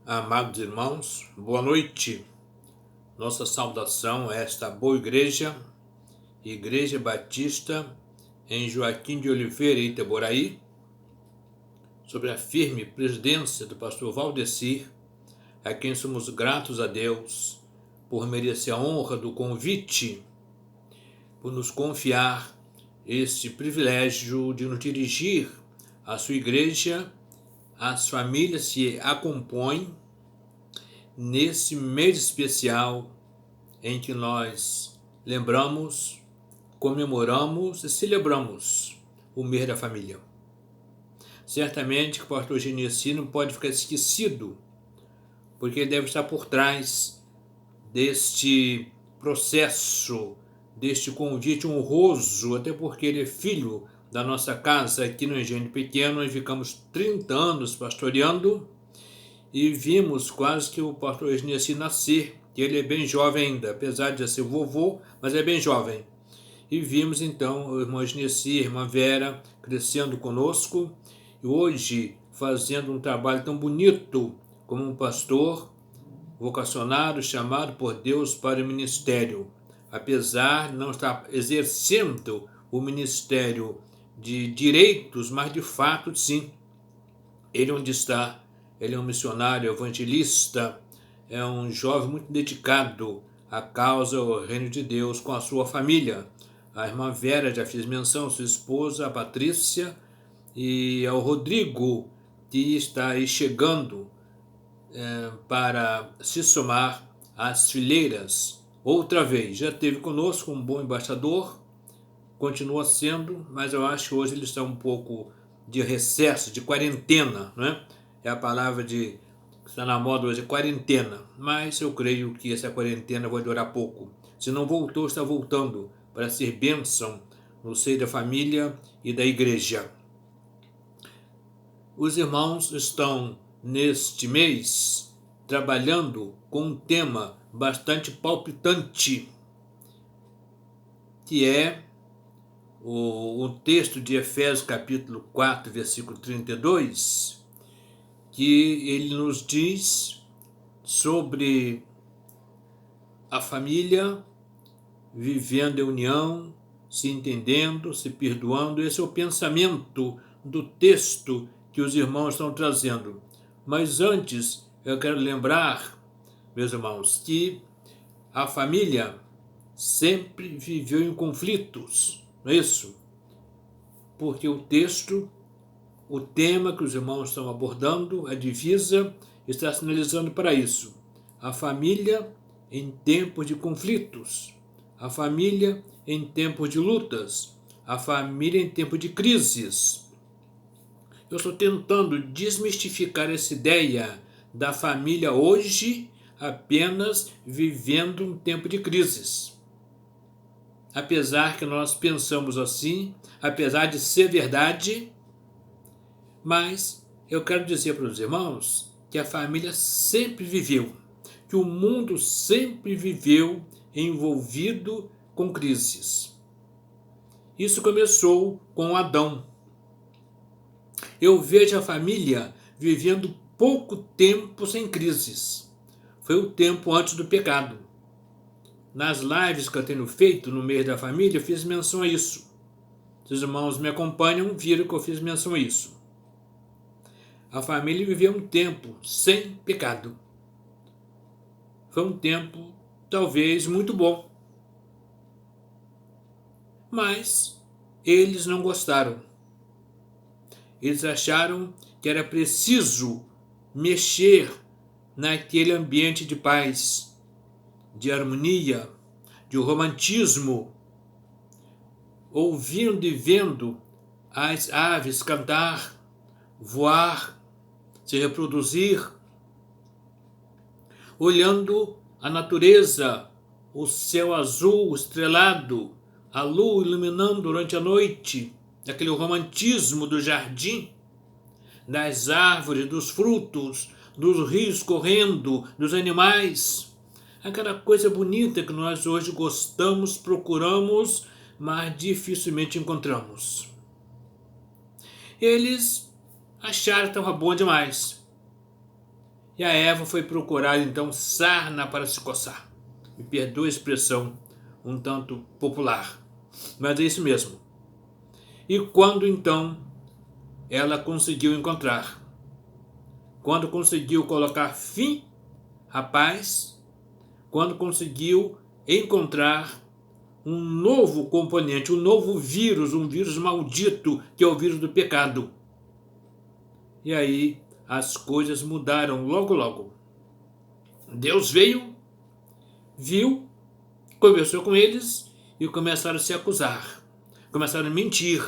Amados irmãos, boa noite. Nossa saudação a esta boa igreja, Igreja Batista em Joaquim de Oliveira, Itaboraí, sob a firme presidência do pastor Valdecir, a quem somos gratos a Deus por merecer a honra do convite, por nos confiar este privilégio de nos dirigir à sua igreja, às famílias que a compõem, nesse mês especial em que nós lembramos, comemoramos e celebramos o mês da família. Certamente que o pastor Genesi não pode ficar esquecido, porque ele deve estar por trás deste processo, deste convite honroso, até porque ele é filho da nossa casa aqui no Engenho Pequeno. Nós ficamos 30 anos pastoreando e vimos quase que o pastor Genesi nascer, que ele é bem jovem ainda, apesar de ser vovô, mas é bem jovem. E vimos então o irmão Genesi, a irmã Vera, crescendo conosco, e hoje fazendo um trabalho tão bonito como um pastor vocacionado, chamado por Deus para o ministério. Apesar de não estar exercendo o ministério de direitos, mas de fato sim, ele onde está, ele é um missionário, evangelista, é um jovem muito dedicado à causa, ao reino de Deus, com a sua família. A irmã Vera já fiz menção, sua esposa, a Patrícia, e ao Rodrigo, que está aí chegando para se somar às fileiras. Outra vez, já esteve conosco um bom embaixador, continua sendo, mas eu acho que hoje ele está um pouco de recesso, de quarentena, né? É a palavra que está na moda hoje, quarentena. Mas eu creio que essa quarentena vai durar pouco. Se não voltou, está voltando para ser bênção no seio da família e da igreja. Os irmãos estão, neste mês, trabalhando com um tema bastante palpitante, que é o texto de Efésios capítulo 4, versículo 32, que ele nos diz sobre a família vivendo em união, se entendendo, se perdoando. Esse é o pensamento do texto que os irmãos estão trazendo. Mas antes, eu quero lembrar, meus irmãos, que a família sempre viveu em conflitos, não é isso? Porque o texto, o tema que os irmãos estão abordando, a divisa, está sinalizando para isso. A família em tempos de conflitos, a família em tempos de lutas, a família em tempos de crises. Eu estou tentando desmistificar essa ideia da família hoje apenas vivendo um tempo de crises. Apesar que nós pensamos assim, apesar de ser verdade, mas eu quero dizer para os irmãos que a família sempre viveu, que o mundo sempre viveu envolvido com crises. Isso começou com Adão. Eu vejo a família vivendo pouco tempo sem crises. Foi o tempo antes do pecado. Nas lives que eu tenho feito no mês da família, eu fiz menção a isso. Se os irmãos me acompanham, viram que eu fiz menção a isso. A família viveu um tempo sem pecado. Foi um tempo, talvez, muito bom. Mas eles não gostaram. Eles acharam que era preciso mexer naquele ambiente de paz, de harmonia, de romantismo, ouvindo e vendo as aves cantar, voar, se reproduzir, olhando a natureza, o céu azul estrelado, a lua iluminando durante a noite, aquele romantismo do jardim, das árvores, dos frutos, dos rios correndo, dos animais, aquela coisa bonita que nós hoje gostamos, procuramos, mas dificilmente encontramos. Eles acharam que estava bom demais. E a Eva foi procurar então sarna para se coçar. Me perdoe a expressão um tanto popular, mas é isso mesmo. E quando então ela conseguiu encontrar, quando conseguiu colocar fim à paz, quando conseguiu encontrar um novo componente, um novo vírus, um vírus maldito, que é o vírus do pecado. E aí as coisas mudaram logo, logo. Deus veio, viu, conversou com eles e começaram a se acusar, começaram a mentir.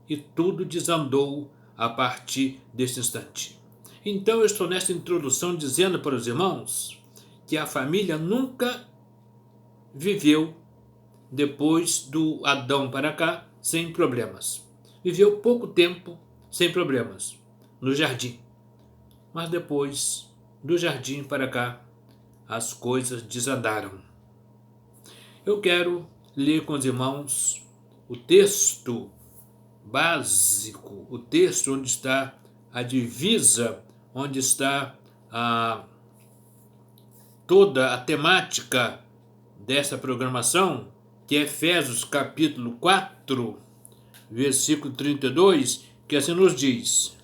E tudo desandou a partir desse instante. Então eu estou nesta introdução dizendo para os irmãos que a família nunca viveu, depois do Adão para cá, sem problemas. Viveu pouco tempo sem problemas no jardim. Mas depois do jardim para cá, as coisas desandaram. Eu quero ler com os irmãos o texto básico, o texto onde está a divisa, onde está toda a temática dessa programação, que é Efésios capítulo 4, versículo 32, que assim nos diz: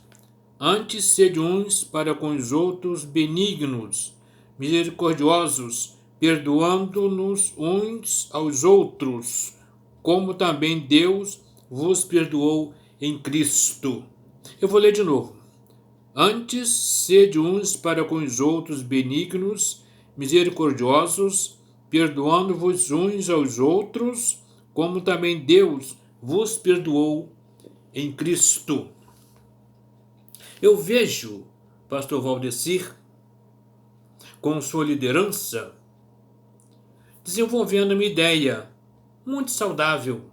Antes sede uns para com os outros benignos, misericordiosos, perdoando-nos uns aos outros, como também Deus vos perdoou em Cristo. Eu vou ler de novo. Antes sede uns para com os outros benignos, misericordiosos, perdoando-vos uns aos outros, como também Deus vos perdoou em Cristo. Eu vejo pastor Valdecir, com sua liderança, desenvolvendo uma ideia muito saudável,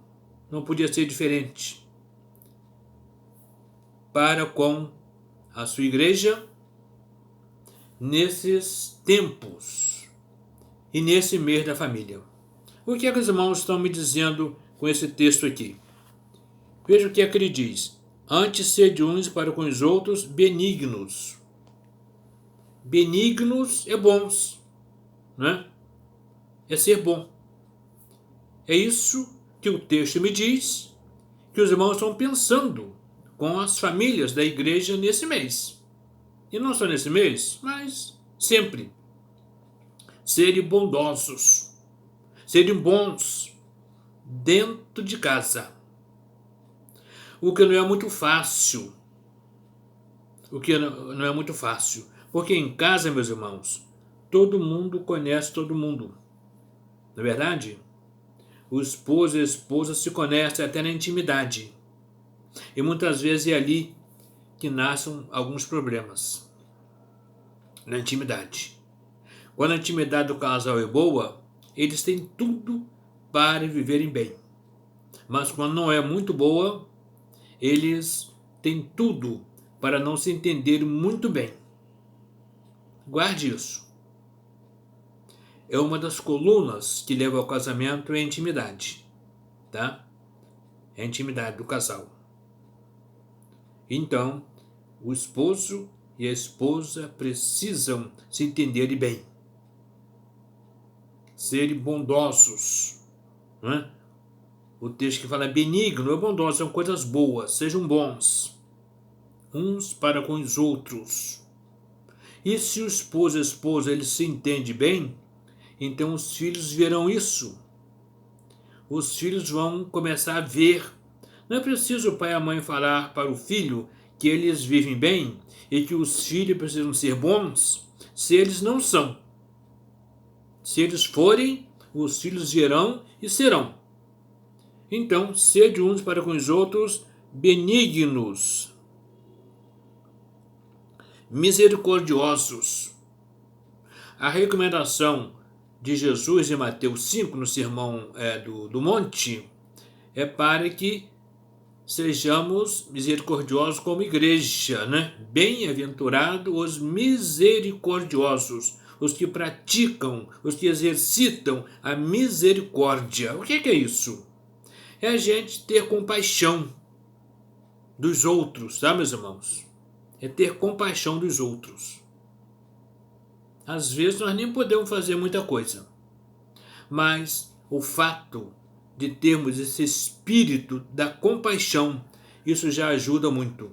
não podia ser diferente, para com a sua igreja nesses tempos e nesse mês da família. O que é que os irmãos estão me dizendo com esse texto aqui? Veja o que é que ele diz. Antes sede uns para com os outros benignos. Benignos é bons, né? É ser bom. É isso que o texto me diz, que os irmãos estão pensando com as famílias da igreja nesse mês. E não só nesse mês, mas sempre. Serem bondosos, serem bons dentro de casa. O que não é muito fácil. O que não é muito fácil. Porque em casa, meus irmãos, todo mundo conhece todo mundo. Não é verdade? O esposo e a esposa se conhecem até na intimidade. E muitas vezes é ali que nascem alguns problemas. Na intimidade. Quando a intimidade do casal é boa, eles têm tudo para viverem bem. Mas quando não é muito boa, eles têm tudo para não se entenderem muito bem. Guarde isso. É uma das colunas que leva ao casamento, é a intimidade. Tá? É a intimidade do casal. Então, o esposo e a esposa precisam se entenderem bem. Serem bondosos. Não é? O texto que fala benigno é bondoso, são coisas boas, sejam bons. Uns para com os outros. E se o esposo e a esposa eles se entendem bem, então os filhos verão isso. Os filhos vão começar a ver. Não é preciso o pai e a mãe falar para o filho que eles vivem bem e que os filhos precisam ser bons, se eles não são. Se eles forem, os filhos verão e serão. Então, sede uns para com os outros benignos, misericordiosos. A recomendação de Jesus em Mateus 5, no Sermão do Monte, é para que sejamos misericordiosos como igreja, né? Bem-aventurados os misericordiosos, os que praticam, os que exercitam a misericórdia. O que é isso? É a gente ter compaixão dos outros, tá, meus irmãos? é ter compaixão dos outros. Às vezes nós nem podemos fazer muita coisa, mas o fato de termos esse espírito da compaixão, isso já ajuda muito.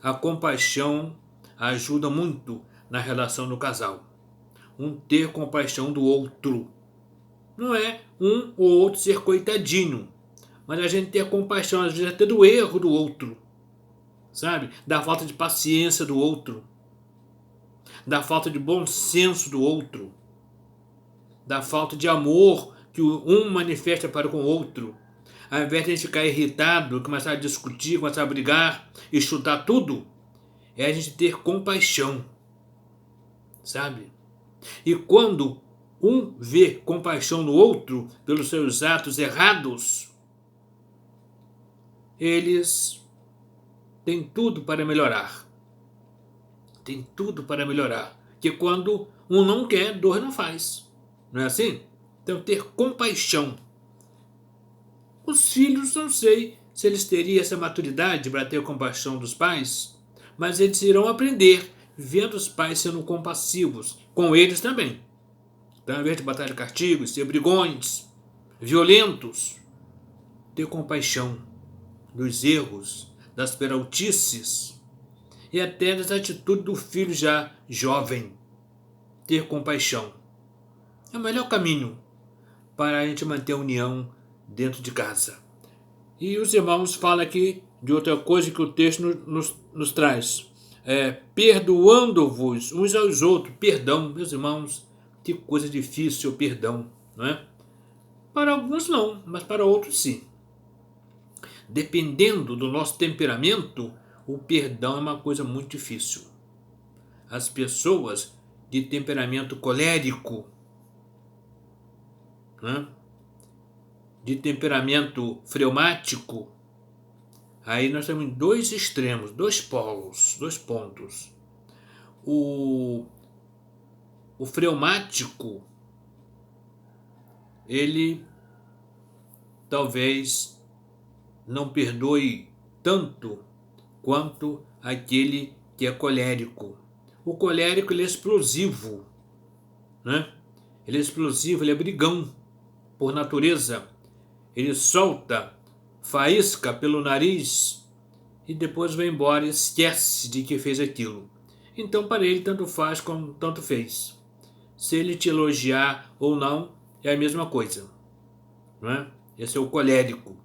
A compaixão ajuda muito na relação do casal. Um ter compaixão do outro. Não é um ou outro ser coitadinho, mas a gente ter compaixão, às vezes até do erro do outro, sabe? Da falta de paciência do outro, da falta de bom senso do outro, da falta de amor que um manifesta para com o outro. Ao invés de a gente ficar irritado, começar a discutir, começar a brigar e chutar tudo, é a gente ter compaixão, sabe? E quando um vê compaixão no outro pelos seus atos errados, eles têm tudo para melhorar. Tem tudo para melhorar. Que quando um não quer, dois não faz. Não é assim? Então, ter compaixão. Os filhos, não sei se eles teriam essa maturidade para ter compaixão dos pais, mas eles irão aprender vendo os pais sendo compassivos com eles também. Então, ao invés de batalha de castigos, ser brigões, violentos, ter compaixão dos erros, das peraltices e até das atitudes do filho já jovem. Ter compaixão é o melhor caminho para a gente manter a união dentro de casa. E os irmãos falam aqui de outra coisa que o texto nos traz. Perdoando-vos uns aos outros. Perdão, meus irmãos, que coisa difícil o perdão, não é? Para alguns não, mas para outros sim. Dependendo do nosso temperamento, o perdão é uma coisa muito difícil. As pessoas de temperamento colérico, né? De temperamento fleumático, aí nós temos dois extremos, dois polos, dois pontos. O fleumático, ele talvez não perdoe tanto quanto aquele que é colérico. O colérico, ele é explosivo, né? Ele é explosivo, ele é brigão por natureza. Ele solta faísca pelo nariz e depois vai embora e esquece de que fez aquilo. Então, para ele, tanto faz como tanto fez. Se ele te elogiar ou não, é a mesma coisa, não é? Esse é o colérico.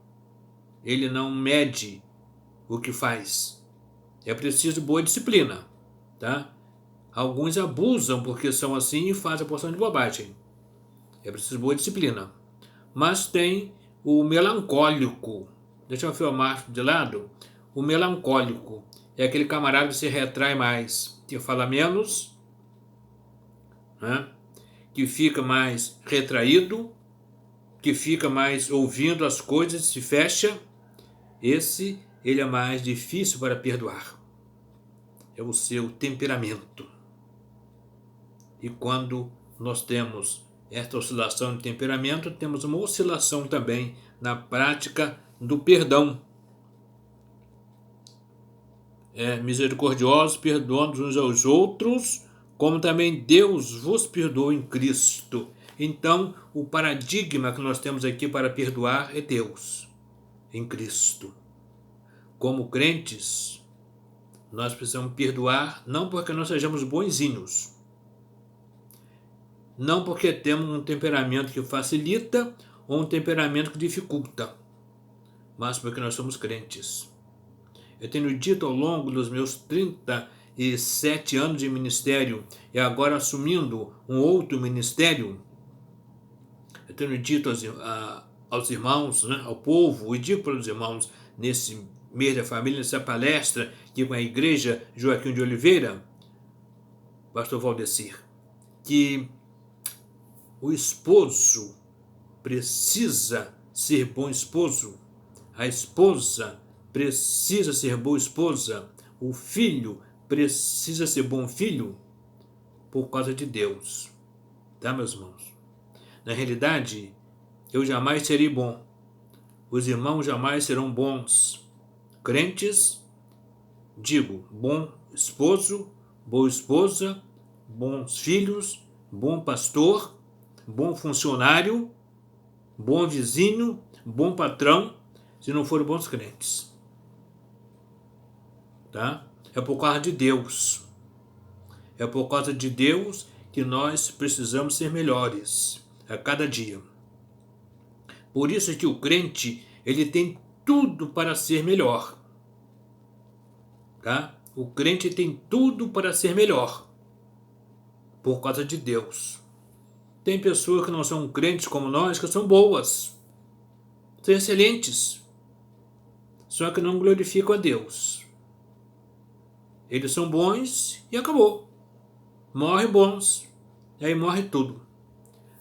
Ele não mede o que faz. É preciso boa disciplina, tá? Alguns abusam porque são assim e fazem a porção de bobagem. É preciso boa disciplina. Mas tem o melancólico. Deixa eu filmar de lado. O melancólico é aquele camarada que se retrai mais, que fala menos, né? Que fica mais retraído, que fica mais ouvindo as coisas, se fecha. Esse, ele é mais difícil para perdoar. É o seu temperamento. E quando nós temos esta oscilação de temperamento, temos uma oscilação também na prática do perdão. Misericordiosos, perdoando uns aos outros, como também Deus vos perdoa em Cristo. Então, o paradigma que nós temos aqui para perdoar é Deus, em Cristo. Como crentes, nós precisamos perdoar, não porque nós sejamos bonzinhos, não porque temos um temperamento que facilita ou um temperamento que dificulta, mas porque nós somos crentes. Eu tenho dito ao longo dos meus 37 anos de ministério e agora assumindo um outro ministério, eu tenho dito aos irmãos, né, ao povo, e digo para os irmãos nesse mês da família, nessa palestra aqui com a igreja Joaquim de Oliveira, pastor Valdecir, que o esposo precisa ser bom esposo, a esposa precisa ser boa esposa, o filho precisa ser bom filho por causa de Deus. Tá, meus irmãos? Na realidade, eu jamais serei bom. Os irmãos jamais serão bons. Crentes, digo, bom esposo, boa esposa, bons filhos, bom pastor, bom funcionário, bom vizinho, bom patrão, se não forem bons crentes. Tá? É por causa de Deus. É por causa de Deus que nós precisamos ser melhores a cada dia. Por isso que o crente, ele tem tudo para ser melhor. Tá? O crente tem tudo para ser melhor. Por causa de Deus. Tem pessoas que não são crentes como nós, que são boas. São excelentes. Só que não glorificam a Deus. Eles são bons e acabou. Morrem bons. E aí morre tudo.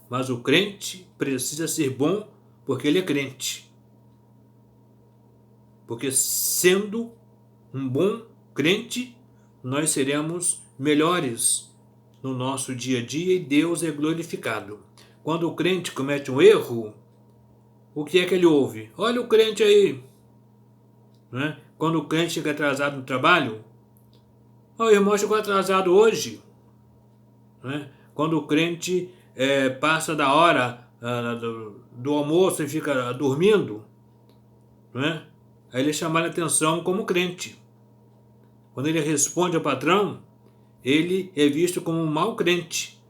Mas o crente precisa ser bom porque ele é crente. Porque sendo um bom crente, nós seremos melhores no nosso dia a dia e Deus é glorificado. Quando o crente comete um erro, o que é que ele ouve? Olha o crente aí. Né? Quando o crente chega atrasado no trabalho, o irmão chegou atrasado hoje. Né? Quando o crente passa da hora do almoço e fica dormindo, né? Aí ele é chamado a atenção como crente. Quando ele responde ao patrão, ele é visto como um mau crente.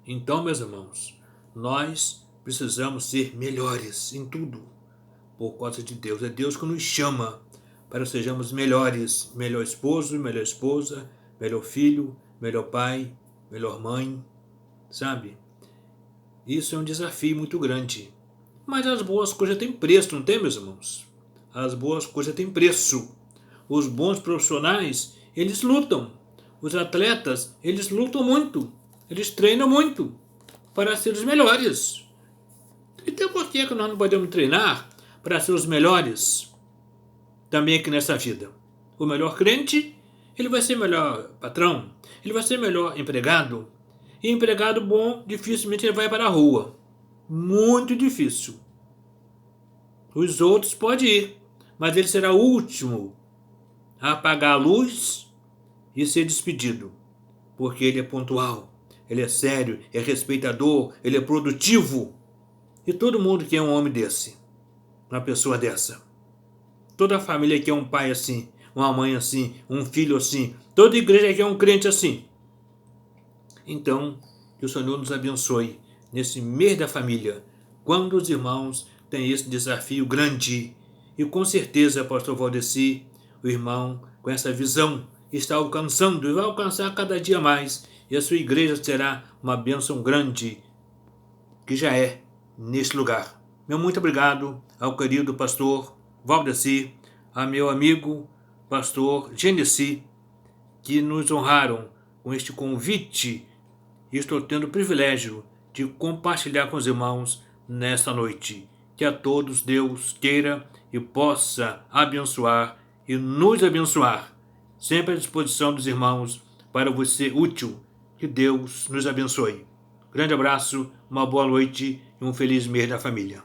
Então, meus irmãos, nós precisamos ser melhores em tudo por causa de Deus. É Deus que nos chama para que sejamos melhores. Melhor esposo, melhor esposa, melhor filho, melhor pai, melhor mãe, sabe? Isso é um desafio muito grande. Mas as boas coisas têm preço, não tem, meus irmãos? As boas coisas têm preço. Os bons profissionais, eles lutam. Os atletas, eles lutam muito. Eles treinam muito para ser os melhores. Então por que nós não podemos treinar para ser os melhores também aqui nessa vida? O melhor crente, ele vai ser melhor patrão, ele vai ser melhor empregado. E empregado bom, dificilmente ele vai para a rua. Muito difícil. Os outros podem ir, mas ele será o último a apagar a luz e ser despedido. Porque ele é pontual, ele é sério, é respeitador, ele é produtivo. E todo mundo quer um homem desse, uma pessoa dessa. Toda a família quer um pai assim, uma mãe assim, um filho assim. Toda igreja quer um crente assim. Então, que o Senhor nos abençoe nesse mês da família, quando os irmãos têm esse desafio grande. E com certeza, pastor Valdeci, o irmão, com essa visão, está alcançando e vai alcançar cada dia mais. E a sua igreja será uma bênção grande, que já é neste lugar. Meu muito obrigado ao querido pastor Valdeci, a meu amigo pastor Genesi, que nos honraram com este convite. E estou tendo o privilégio de compartilhar com os irmãos nesta noite. Que a todos Deus queira e possa abençoar e nos abençoar. Sempre à disposição dos irmãos para você útil. Que Deus nos abençoe. Grande abraço, uma boa noite e um feliz mês da família.